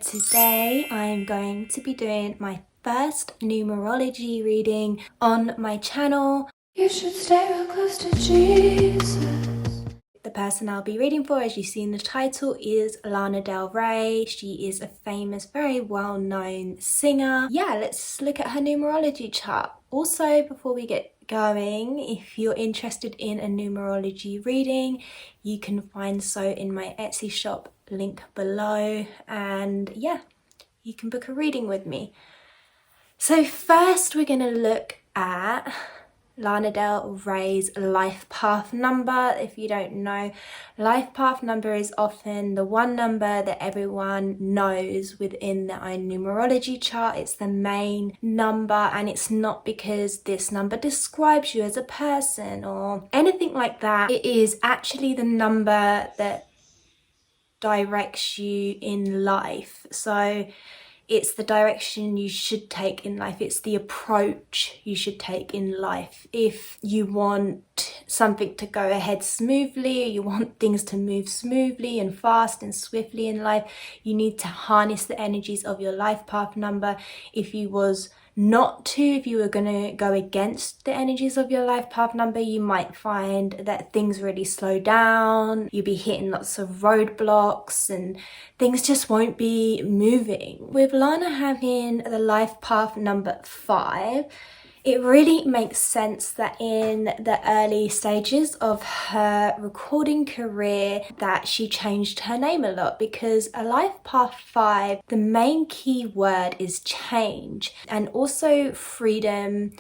Today I'm going to be doing my first numerology reading on my channel. You should stay real close to Jesus. The person I'll be reading for, as you see in the title, is Lana Del Rey. She is a famous, very well-known singer. Yeah, let's look at her numerology chart. Also, before we get going, if you're interested in a numerology reading, you can find so in my Etsy shop, link below, and yeah, you can book a reading with me. So first we're going to look at Lana Del Rey's life path number. If you don't know, life path number is often the one number that everyone knows within their own numerology chart. It's the main number, and it's not because this number describes you as a person or anything like that. It is actually the number that directs you in life. So it's the direction you should take in life. It's the approach you should take in life. If you want something to go ahead smoothly, you want things to move smoothly and fast and swiftly in life, you need to harness the energies of your life path number. If you were going to go against the energies of your life path number, you might find that things really slow down. You'll be hitting lots of roadblocks and things just won't be moving. With Lana having the life path number 5, it really makes sense that in the early stages of her recording career that she changed her name a lot, because a life path 5, the main key word is change and also freedom,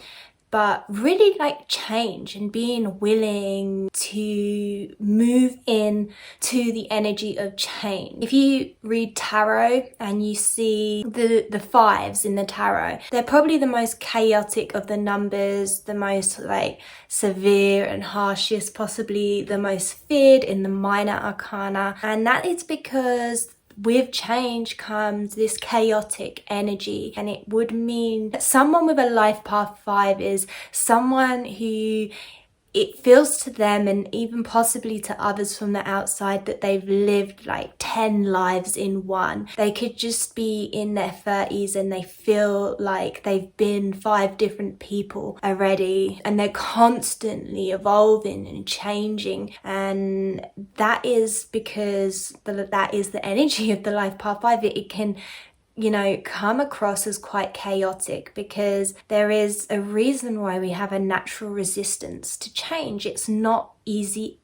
but really like change and being willing to move in to the energy of change. If you read tarot and you see the fives in the tarot, they're probably the most chaotic of the numbers, the most like severe and harshest, possibly the most feared in the minor arcana. And that is because with change comes this chaotic energy, and it would mean that someone with a life path 5 is someone who it feels to them, and even possibly to others from the outside, that they've lived like 10 lives in one. They could just be in their 30s and they feel like they've been 5 different people already, and they're constantly evolving and changing. And that is because that is the energy of the life path 5. It can come across as quite chaotic because there is a reason why we have a natural resistance to change. It's not easy.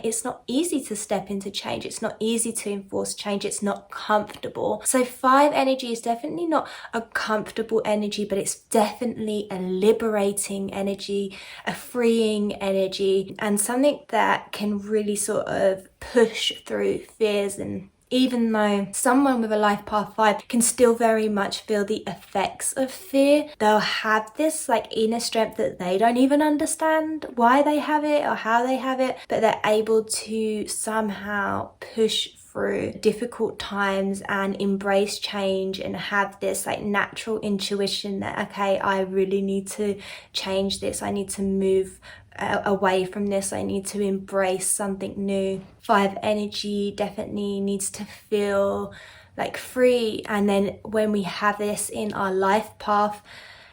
It's not easy to step into change. It's not easy to enforce change. It's not comfortable. So 5 energy is definitely not a comfortable energy, but it's definitely a liberating energy, a freeing energy, and something that can really sort of push through fears. And even though someone with a life path 5 can still very much feel the effects of fear, they'll have this like inner strength that they don't even understand why they have it or how they have it, but they're able to somehow push through difficult times and embrace change and have this like natural intuition that, okay, I really need to change this. I need to move away from this. I need to embrace something new. 5 energy definitely needs to feel like free. And then when we have this in our life path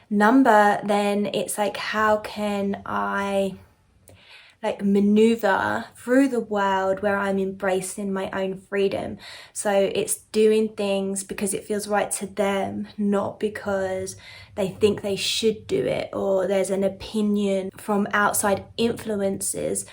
number, then it's like, how can I like maneuver through the world where I'm embracing my own freedom? So it's doing things because it feels right to them, not because they think they should do it, or there's an opinion from outside influences,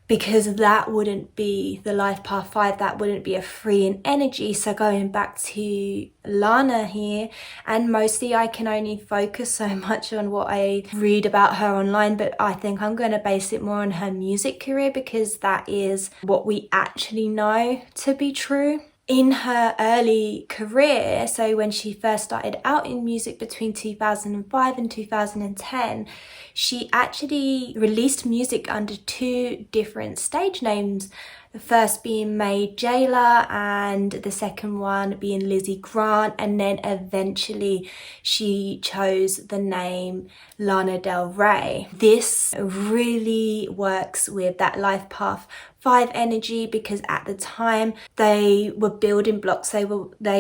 because that wouldn't be the life path 5. That wouldn't be a freeing energy. So going back to Lana here, and mostly I can only focus so much on what I read about her online, but I think I'm going to base it more on her music career, because that is what we actually know to be true. In her early career, so when she first started out in music between 2005 and 2010, she actually released music under 2 different stage names. The first being May Jayla and the second one being Lizzie Grant, and then eventually she chose the name Lana Del Rey. This really works with that life path 5 energy, because at the time they were building blocks, they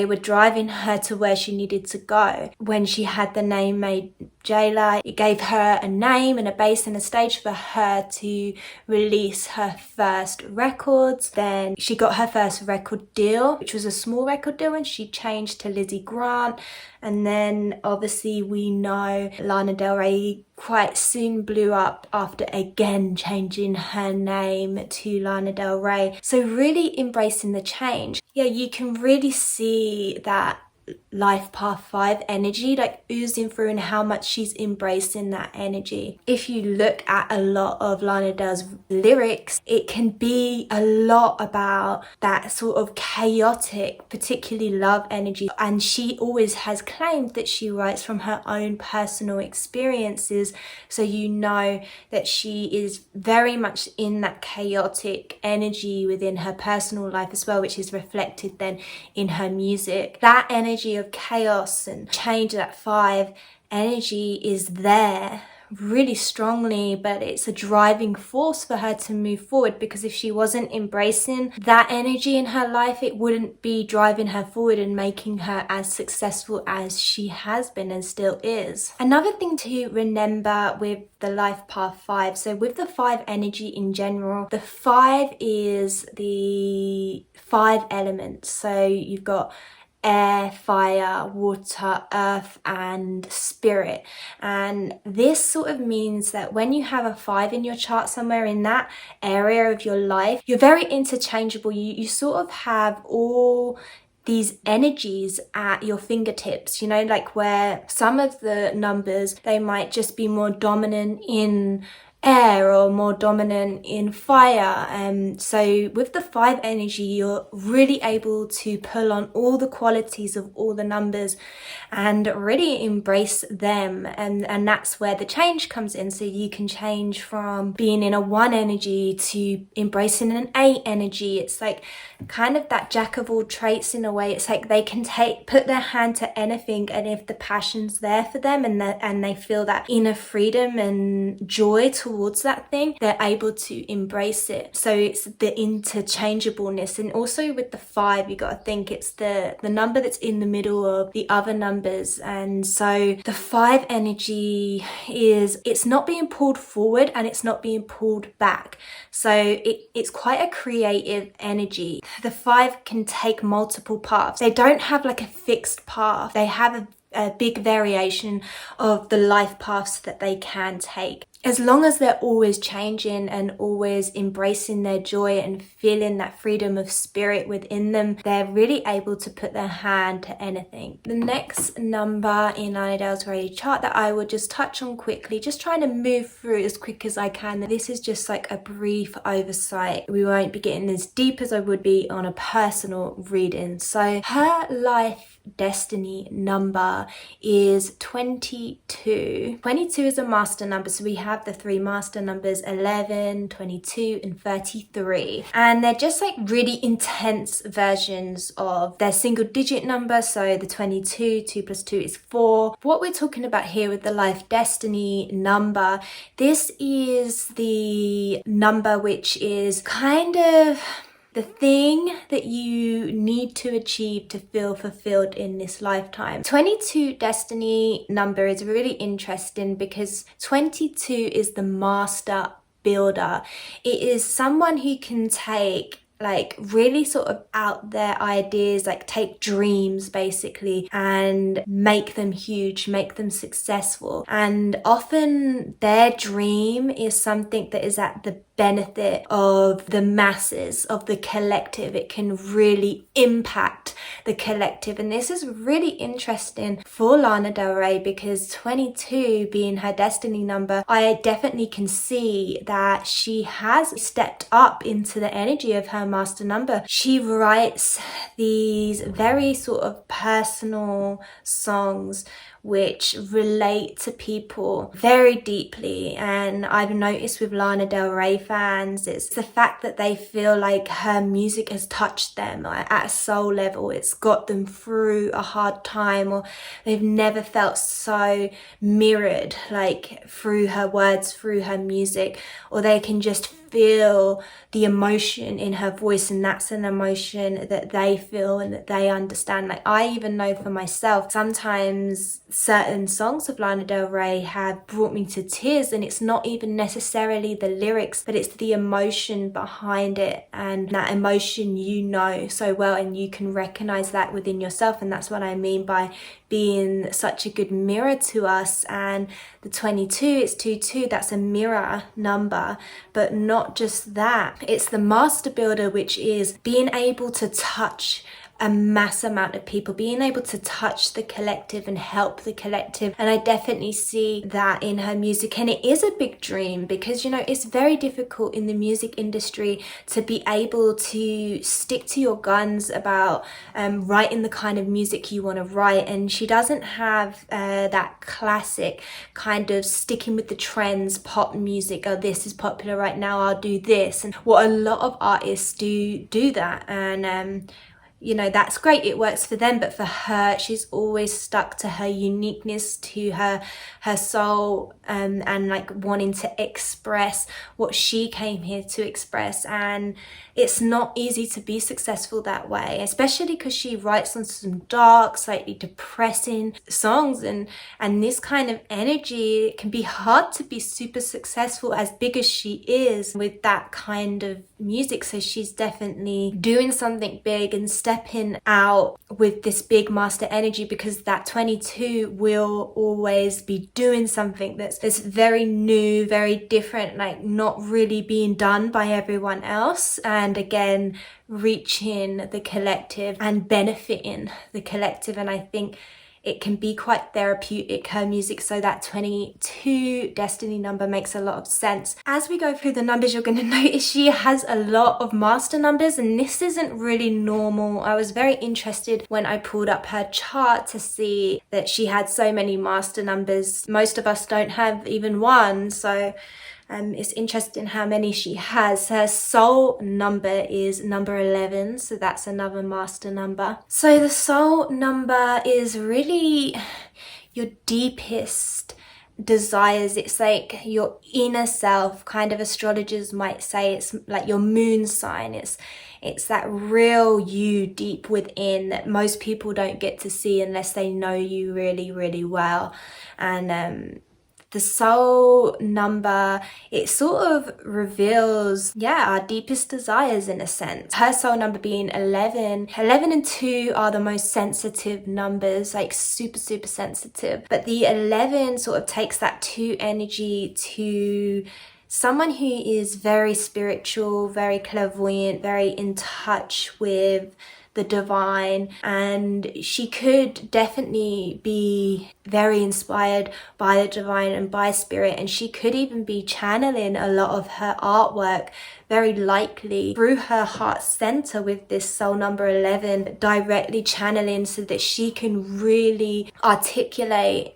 were driving her to where she needed to go. When she had the name May Jayla, it gave her a name and a base and a stage for her to release her first records. Then she got her first record deal, which was a small record deal, and she changed to Lizzie Grant. And then obviously we know Lana Del Rey quite soon blew up after again changing her name to Lana Del Rey. So really embracing the change. Yeah, you can really see that life path 5 energy like oozing through, and how much she's embracing that energy. If you look at a lot of Lana Del's lyrics, it can be a lot about that sort of chaotic, particularly love energy, and she always has claimed that she writes from her own personal experiences, so you know that she is very much in that chaotic energy within her personal life as well, which is reflected then in her music. That energy of chaos and change, that 5 energy is there really strongly, but it's a driving force for her to move forward, because if she wasn't embracing that energy in her life, it wouldn't be driving her forward and making her as successful as she has been and still is. Another thing to remember with the life path 5, so with the 5 energy in general, the 5 is the 5 elements. So you've got air, fire, water, earth, and spirit. And this sort of means that when you have a 5 in your chart somewhere in that area of your life, you're very interchangeable. You sort of have all these energies at your fingertips, you know, like where some of the numbers, they might just be more dominant in air or more dominant in fire. So with the 5 energy, you're really able to pull on all the qualities of all the numbers and really embrace them, and that's where the change comes in. So you can change from being in a 1 energy to embracing an 8 energy. It's like kind of that jack of all traits in a way. It's like they can put their hand to anything, and if the passion's there for them and they feel that inner freedom and joy towards that thing, they're able to embrace it. So it's the interchangeableness. And also with the 5, you got to think it's the number that's in the middle of the other numbers. And so the 5 energy is, it's not being pulled forward and it's not being pulled back. So it's quite a creative energy. The 5 can take multiple paths. They don't have like a fixed path. They have a big variation of the life paths that they can take. As long as they're always changing and always embracing their joy and feeling that freedom of spirit within them, they're really able to put their hand to anything. The next number in Lana Del Rey chart that I will just touch on quickly, just trying to move through as quick as I can. This is just like a brief oversight. We won't be getting as deep as I would be on a personal reading. So her life destiny number is 22. 22 is a master number, so we have the 3 master numbers, 11, 22 and 33, and they're just like really intense versions of their single digit number. So the 22, 2 plus 2 is 4. What we're talking about here with the life destiny number, this is the number which is kind of the thing that you need to achieve to feel fulfilled in this lifetime. 22 destiny number is really interesting because 22 is the master builder. It is someone who can take like really sort of out there ideas, like take dreams basically and make them huge, make them successful. And often their dream is something that is at the benefit of the masses, of the collective. It can really impact the collective. And this is really interesting for Lana Del Rey because 22 being her destiny number, I definitely can see that she has stepped up into the energy of her master number. She writes these very sort of personal songs which relate to people very deeply. And I've noticed with Lana Del Rey fans, it's the fact that they feel like her music has touched them at a soul level. It's got them through a hard time, or they've never felt so mirrored, like through her words, through her music, or they can just feel the emotion in her voice, and that's an emotion that they feel and that they understand. Like, I even know for myself, sometimes certain songs of Lana Del Rey have brought me to tears, and it's not even necessarily the lyrics, but it's the emotion behind it, and that emotion you know so well, and you can recognize that within yourself. And that's what I mean by being such a good mirror to us. And the 22, it's 22, that's a mirror number. But not just that, it's the master builder, which is being able to touch a mass amount of people, being able to touch the collective and help the collective. And I definitely see that in her music. And it is a big dream, because, you know, it's very difficult in the music industry to be able to stick to your guns about writing the kind of music you want to write. And she doesn't have that classic kind of sticking with the trends, pop music. Oh, this is popular right now, I'll do this. And what a lot of artists do that. And you know, that's great, it works for them, but for her, she's always stuck to her uniqueness, to her soul, and like wanting to express what she came here to express. And it's not easy to be successful that way, especially because she writes on some dark, slightly depressing songs, and this kind of energy, it can be hard to be super successful as big as she is with that kind of music. So she's definitely doing something big and stepping out with this big master energy, because that 22 will always be doing something that's very new, very different, like not really being done by everyone else. And again, reaching the collective and benefiting the collective. And I think it can be quite therapeutic, her music. So that 22 destiny number makes a lot of sense. As we go through the numbers, you're going to notice she has a lot of master numbers, and this isn't really normal. I was very interested when I pulled up her chart to see that she had so many master numbers. Most of us don't have even one, so it's interesting how many she has. Her soul number is number 11, so that's another master number. So the soul number is really your deepest desires. It's like your inner self, kind of astrologers might say. It's like your moon sign. It's that real you deep within that most people don't get to see unless they know you really, really well. And the soul number, it sort of reveals, our deepest desires in a sense. Her soul number being 11. 11 and 2 are the most sensitive numbers, like super, super sensitive. But the 11 sort of takes that 2 energy to someone who is very spiritual, very clairvoyant, very in touch with the divine, and she could definitely be very inspired by the divine and by spirit, and she could even be channeling a lot of her artwork, very likely through her heart center, with this soul number 11 directly channeling, so that she can really articulate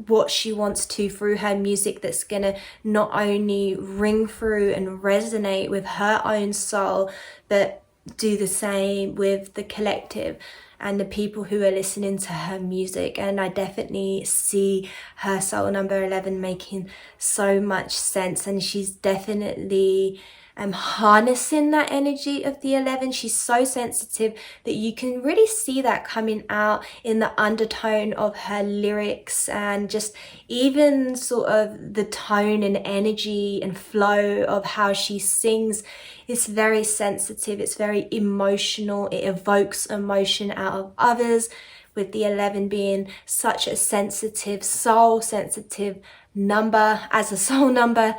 what she wants to through her music, that's gonna not only ring through and resonate with her own soul, but do the same with the collective and the people who are listening to her music. And I definitely see her soul number 11 making so much sense, and she's definitely harnessing that energy of the 11. She's so sensitive that you can really see that coming out in the undertone of her lyrics, and just even sort of the tone and energy and flow of how she sings. It's very sensitive, it's very emotional, it evokes emotion out of others, with the 11 being such a sensitive, soul sensitive number. As a soul number,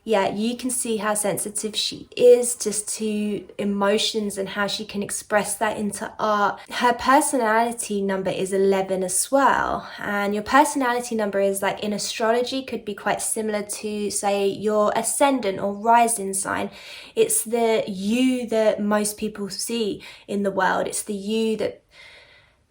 you can see how sensitive she is just to emotions and how she can express that into art. Her personality number is 11 as well. And your personality number is, like in astrology, could be quite similar to, say, your ascendant or rising sign. It's the you that most people see in the world. It's the you that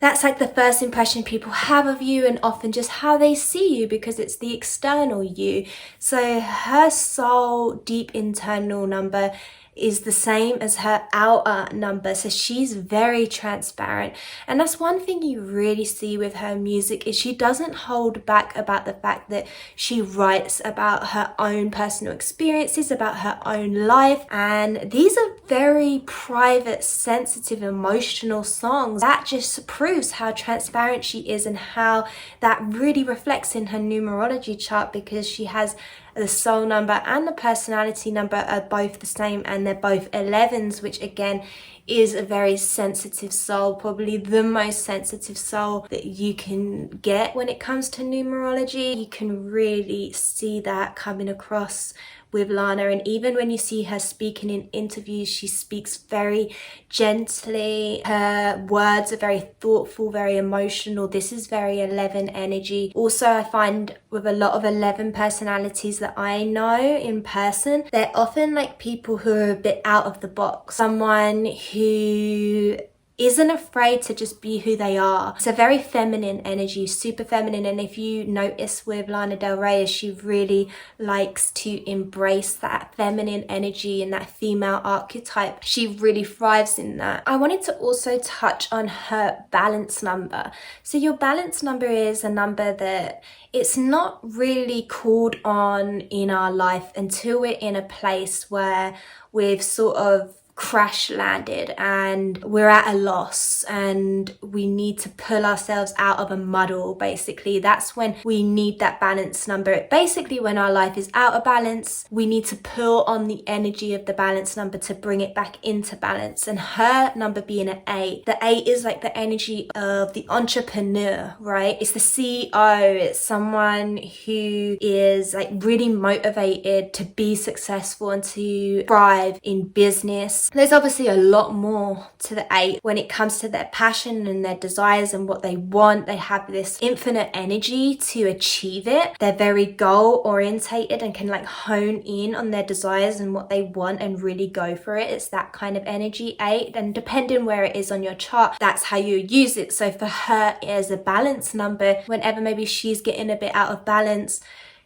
that's like the first impression people have of you, and often just how they see you, because it's the external you. So her soul deep internal number is the same as her outer number, so she's very transparent. And that's one thing you really see with her music, is she doesn't hold back about the fact that she writes about her own personal experiences, about her own life, and these are very private, sensitive, emotional songs. That just proves how transparent she is, and how that really reflects in her numerology chart, because she has the soul number and the personality number are both the same, and they're both 11s, which again is a very sensitive soul, probably the most sensitive soul that you can get when it comes to numerology. You can really see that coming across with Lana, and even when you see her speaking in interviews, she speaks very gently. Her words are very thoughtful, very emotional. This is very 11 energy. Also, I find with a lot of 11 personalities that I know in person, they're often like people who are a bit out of the box, someone who isn't afraid to just be who they are. It's a very feminine energy, super feminine. And if you notice with Lana Del Rey, she really likes to embrace that feminine energy and that female archetype. She really thrives in that. I wanted to also touch on her balance number. So your balance number is a number that it's not really called on in our life until we're in a place where we've sort of crash landed and we're at a loss and we need to pull ourselves out of a muddle. Basically, that's when we need that balance number. Basically, when our life is out of balance, we need to pull on the energy of the balance number to bring it back into balance. And her number being an 8, the 8 is like the energy of the entrepreneur, right? It's the CEO. It's someone who is like really motivated to be successful and to thrive in business. There's obviously a lot more to the 8 when it comes to their passion and their desires and what they want. They have this infinite energy to achieve it. They're very goal orientated and can like hone in on their desires and what they want and really go for it. It's that kind of energy, 8, and depending where it is on your chart, that's how you use it. So for her as a balance number, whenever maybe she's getting a bit out of balance,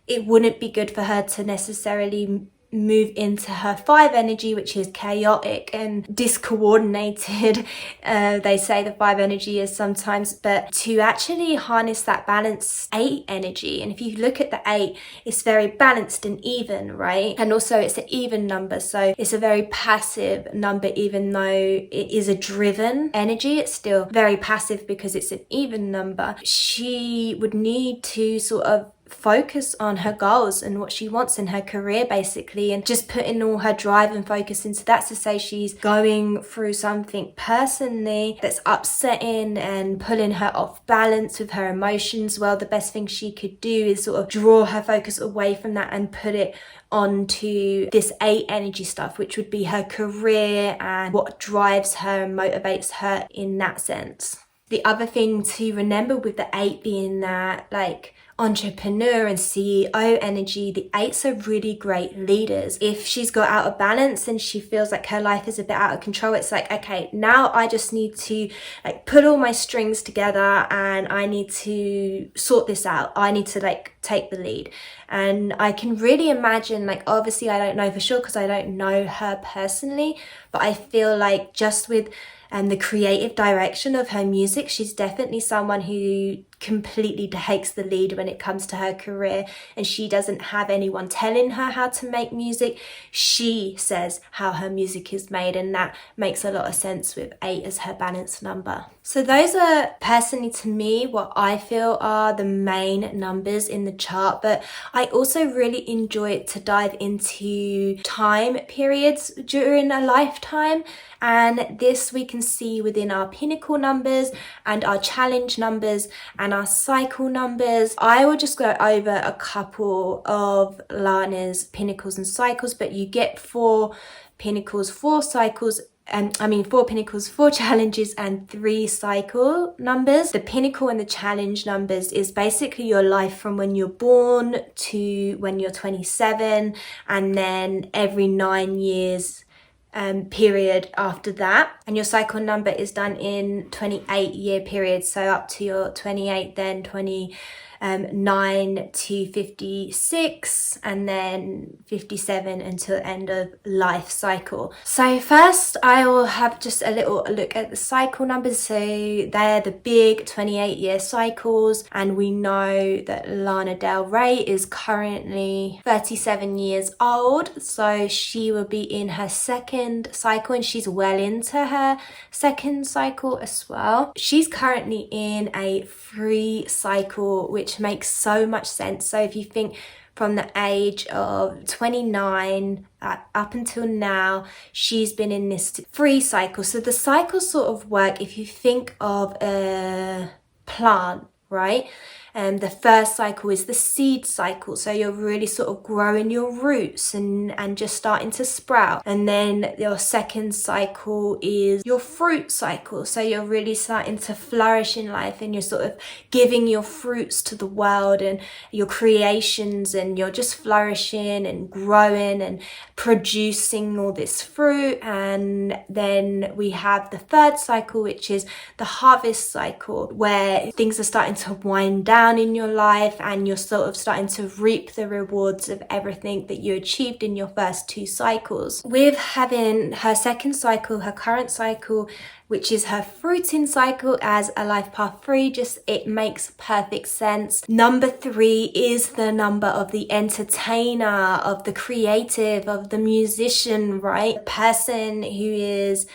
it wouldn't be good for her to necessarily move into her 5 energy, which is chaotic and discoordinated. They say the 5 energy is sometimes, but to actually harness that balance 8 energy. And if you look at the 8, it's very balanced and even, right? And also it's an even number, so it's a very passive number. Even though it is a driven energy, it's still very passive because it's an even number. She would need to sort of focus on her goals and what she wants in her career, basically, and just putting all her drive and focus into that. To say she's going through something personally that's upsetting and pulling her off balance with her emotions, well, the best thing she could do is sort of draw her focus away from that and put it onto this 8 energy stuff, which would be her career and what drives her and motivates her in that sense. The other thing to remember with the 8 being that like entrepreneur and CEO energy, the 8s are really great leaders. If she's got out of balance and she feels like her life is a bit out of control, it's like, okay, now I just need to like put all my strings together and I need to sort this out. I need to like take the lead. And I can really imagine, like, obviously I don't know for sure because I don't know her personally, but I feel like just with the creative direction of her music, she's definitely someone who completely takes the lead when it comes to her career, and she doesn't have anyone telling her how to make music. She says how her music is made, and that makes a lot of sense with 8 as her balance number. So those are personally to me what I feel are the main numbers in the chart, but I also really enjoy it to dive into time periods during a lifetime, and this we can see within our pinnacle numbers and our challenge numbers and our cycle numbers. I will just go over a couple of Lana's pinnacles and cycles, but you get 4 pinnacles, 4 cycles, 4 pinnacles, 4 challenges, and 3 cycle numbers. The pinnacle and the challenge numbers is basically your life from when you're born to when you're 27, and then every 9 years period after that, and your cycle number is done in 28-year periods, so up to your 28, then 29 to 56, and then 57 until end of life cycle. So first I will have just a little look at the cycle numbers. So they're the big 28-year cycles, and we know that Lana Del Rey is currently 37 years old, so she will be in her second cycle, and she's well into her second cycle as well. She's currently in a free cycle, which makes so much sense. So if you think from the age of 29 up until now, she's been in this free cycle. So the cycles sort of work, if you think of a plant, right? The first cycle is the seed cycle, so you're really sort of growing your roots and just starting to sprout. And then your second cycle is your fruit cycle, so you're really starting to flourish in life, and you're sort of giving your fruits to the world and your creations, and you're just flourishing and growing and producing all this fruit. And then we have the third cycle, which is the harvest cycle, where things are starting to wind down in your life, and you're sort of starting to reap the rewards of everything that you achieved in your first two cycles. With having her second cycle, her current cycle, which is her fruiting cycle, as a life path 3, just it makes perfect sense. Number 3 is the number of the entertainer, of the creative, of the musician, right? The person who is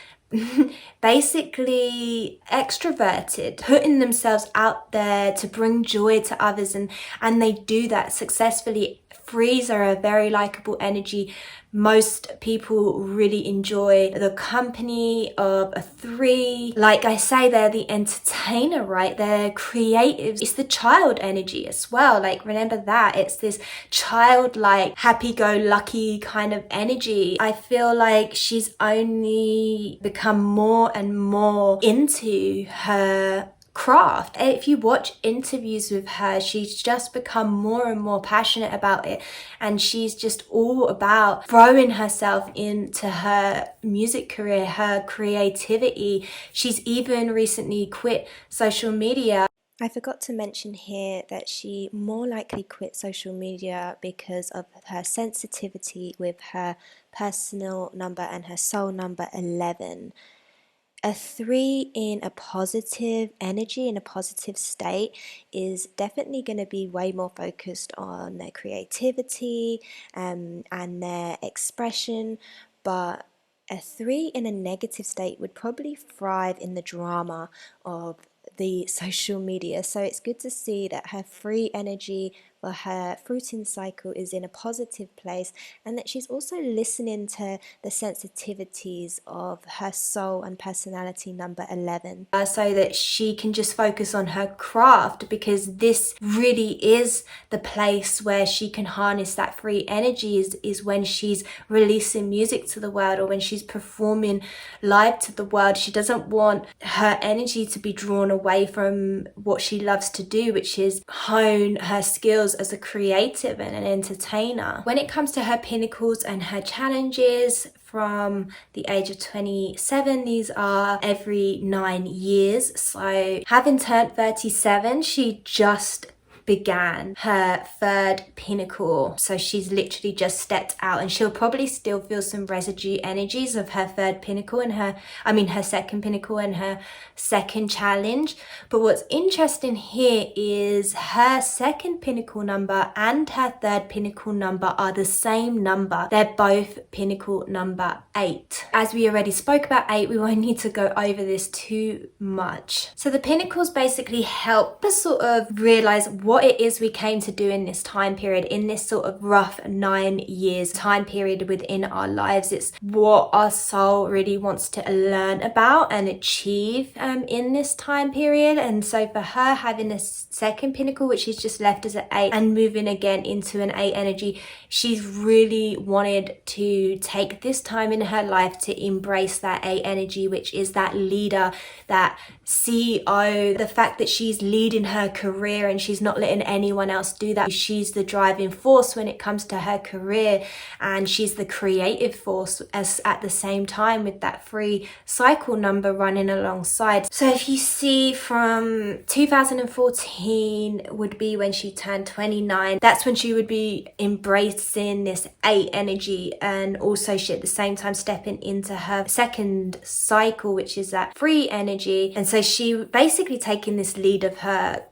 basically extroverted, putting themselves out there to bring joy to others, and they do that successfully. Threes are a very likable energy. Most people really enjoy the company of a 3. Like I say, they're the entertainer, right? They're creative. It's the child energy as well. Like, remember that. It's this childlike, happy-go-lucky kind of energy. I feel like she's only become more and more into her craft. If you watch interviews with her, she's just become more and more passionate about it, and she's just all about throwing herself into her music career, her creativity. She's even recently quit social media. I forgot to mention here that she more likely quit social media because of her sensitivity with her personal number and her soul number 11. A 3 in a positive energy, in a positive state, is definitely going to be way more focused on their creativity and their expression. But a 3 in a negative state would probably thrive in the drama of the social media. So it's good to see that her free energy, or her fruiting cycle, is in a positive place, and that she's also listening to the sensitivities of her soul and personality number 11, so that she can just focus on her craft, because this really is the place where she can harness that free energy, is when she's releasing music to the world, or when she's performing live to the world. She doesn't want her energy to be drawn away from what she loves to do, which is hone her skills as a creative and an entertainer. When it comes to her pinnacles and her challenges from the age of 27, these are every 9 years. So having turned 37, she just began her third pinnacle, so she's literally just stepped out, and she'll probably still feel some residue energies of her third pinnacle and her second pinnacle and her second challenge. But what's interesting here is her second pinnacle number and her third pinnacle number are the same number. They're both pinnacle number 8. As we already spoke about 8, we won't need to go over this too much. So the pinnacles basically help us sort of realize what it is we came to do in this time period, in this sort of rough 9 years time period within our lives. It's what our soul really wants to learn about and achieve in this time period. And so for her, having a second pinnacle, which is just left as an 8, and moving again into an 8 energy, she's really wanted to take this time in her life to embrace that 8 energy, which is that leader, that CEO, the fact that she's leading her career and she's not letting anyone else do that. She's the driving force when it comes to her career, and she's the creative force as at the same time, with that free cycle number running alongside. So if you see from 2014 would be when she turned 29, that's when she would be embracing this 8 energy, and also she at the same time stepping into her second cycle, which is that free energy. And so she basically taking this lead of her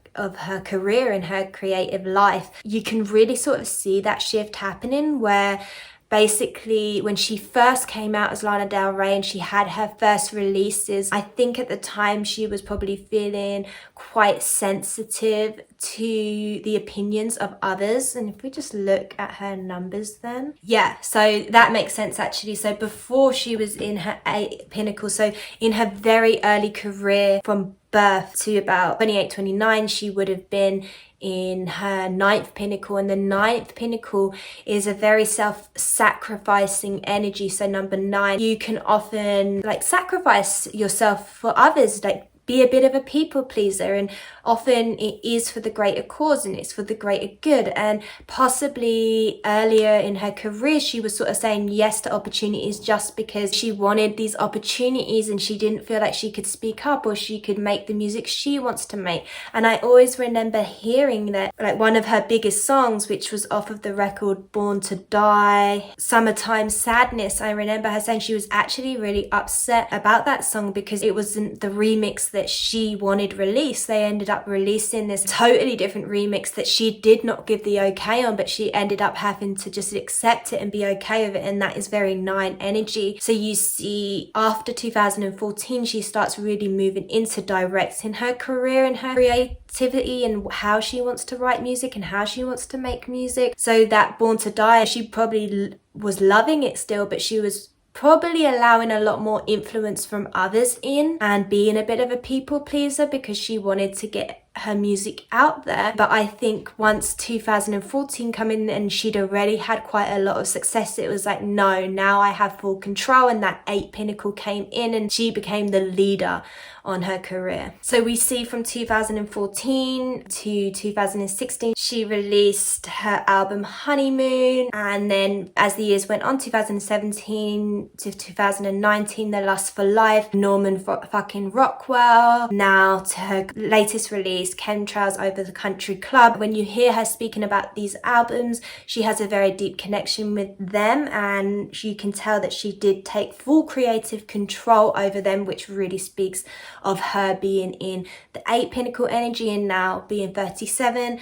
career and her creative life. You can really sort of see that shift happening, where basically when she first came out as Lana Del Rey and she had her first releases, I think at the time she was probably feeling quite sensitive to the opinions of others. And if we just look at her numbers then, yeah, so that makes sense actually. So before she was in her 8 pinnacle, so in her very early career from birth to about 28, 29, she would have been in her 9th pinnacle, and the 9th pinnacle is a very self-sacrificing energy. So number 9, you can often like sacrifice yourself for others, like be a bit of a people pleaser, and often it is for the greater cause and it's for the greater good. And possibly earlier in her career she was sort of saying yes to opportunities just because she wanted these opportunities and she didn't feel like she could speak up or she could make the music she wants to make. And I always remember hearing that, like one of her biggest songs, which was off of the record Born to Die, Summertime Sadness, I remember her saying she was actually really upset about that song because it wasn't the remix that she wanted released. They ended up releasing this totally different remix that she did not give the okay on, but she ended up having to just accept it and be okay with it. And that is very 9 energy. So you see after 2014 she starts really moving into directing her career and her creativity and how she wants to write music and how she wants to make music. So that Born to Die, she probably was loving it still, but she was probably allowing a lot more influence from others in and being a bit of a people pleaser because she wanted to get her music out there. But I think once 2014 come in and she'd already had quite a lot of success, it was like, no, now I have full control, and that 8 pinnacle came in and she became the leader on her career. So we see from 2014 to 2016 she released her album Honeymoon, and then as the years went on, 2017 to 2019, The Lust for Life, Norman fucking Rockwell, now to her latest release Chemtrails Over the Country Club. When you hear her speaking about these albums, she has a very deep connection with them, and you can tell that she did take full creative control over them, which really speaks of her being in the 8 pinnacle energy and now being 37.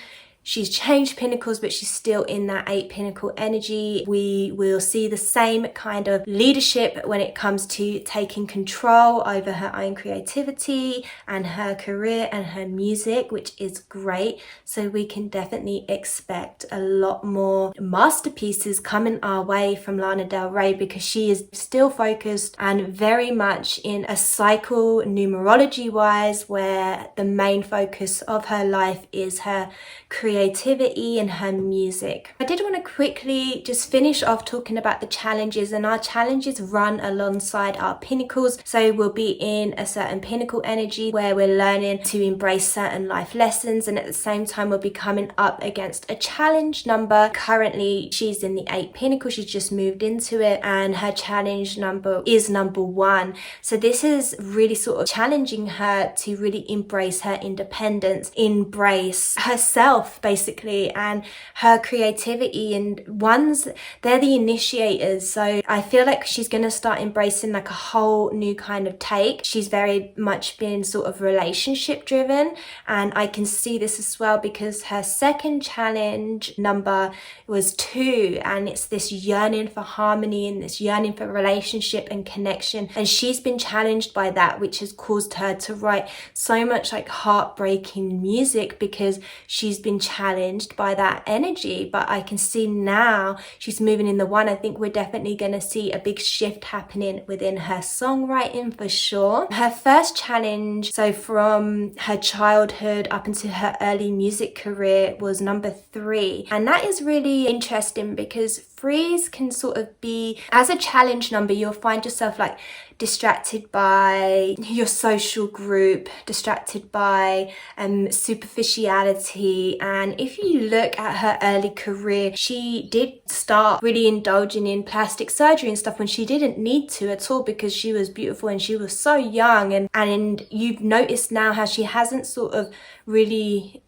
She's changed pinnacles, but she's still in that 8 pinnacle energy. We will see the same kind of leadership when it comes to taking control over her own creativity and her career and her music, which is great. So we can definitely expect a lot more masterpieces coming our way from Lana Del Rey, because she is still focused and very much in a cycle numerology wise, where the main focus of her life is her creativity and her music. I did want to quickly just finish off talking about the challenges, and our challenges run alongside our pinnacles. So we'll be in a certain pinnacle energy where we're learning to embrace certain life lessons, and at the same time we'll be coming up against a challenge number. Currently she's in the 8 pinnacle, she's just moved into it, and her challenge number is number 1. So this is really sort of challenging her to really embrace her independence, embrace herself basically, and her creativity. And they're the initiators, so I feel like she's going to start embracing like a whole new kind of take. She's very much been sort of relationship driven, and I can see this as well because her second challenge number was 2, and it's this yearning for harmony and this yearning for relationship and connection, and she's been challenged by that, which has caused her to write so much like heartbreaking music because she's been challenged by that energy. But I can see now she's moving in the 1. I think we're definitely going to see a big shift happening within her songwriting for sure. Her first challenge, so from her childhood up into her early music career, was number 3, and that is really interesting because threes can sort of be, as a challenge number, you'll find yourself like distracted by your social group, distracted by superficiality. And if you look at her early career, she did start really indulging in plastic surgery and stuff when she didn't need to at all, because she was beautiful and she was so young. And you've noticed now how she hasn't sort of really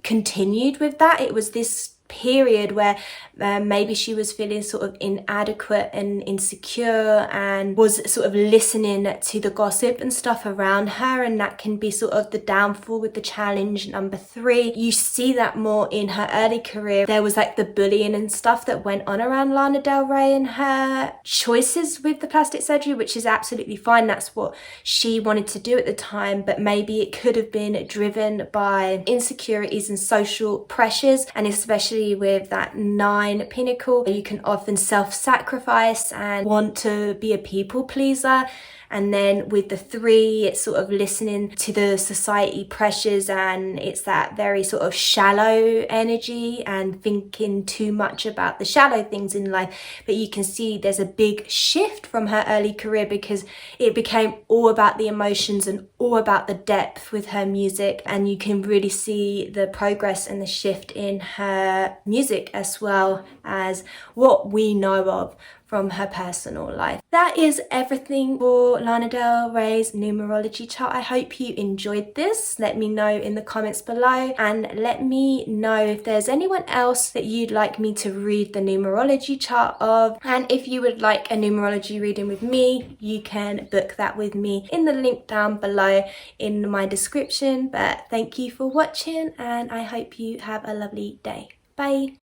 continued with that. It was this period where maybe she was feeling sort of inadequate and insecure and was sort of listening to the gossip and stuff around her, and that can be sort of the downfall with the challenge number three. You see that more in her early career. There was like the bullying and stuff that went on around Lana Del Rey and her choices with the plastic surgery, which is absolutely fine. That's what she wanted to do at the time, but maybe it could have been driven by insecurities and social pressures. And especially with that 9 pinnacle, you can often self-sacrifice and want to be a people pleaser. And then with the 3, it's sort of listening to the society pressures, and it's that very sort of shallow energy and thinking too much about the shallow things in life. But you can see there's a big shift from her early career, because it became all about the emotions and all about the depth with her music. And you can really see the progress and the shift in her music, as well as what we know of from her personal life. That is everything for Lana Del Rey's numerology chart. I hope you enjoyed this. Let me know in the comments below, and let me know if there's anyone else that you'd like me to read the numerology chart of. And if you would like a numerology reading with me, you can book that with me in the link down below in my description. But thank you for watching, and I hope you have a lovely day. Bye.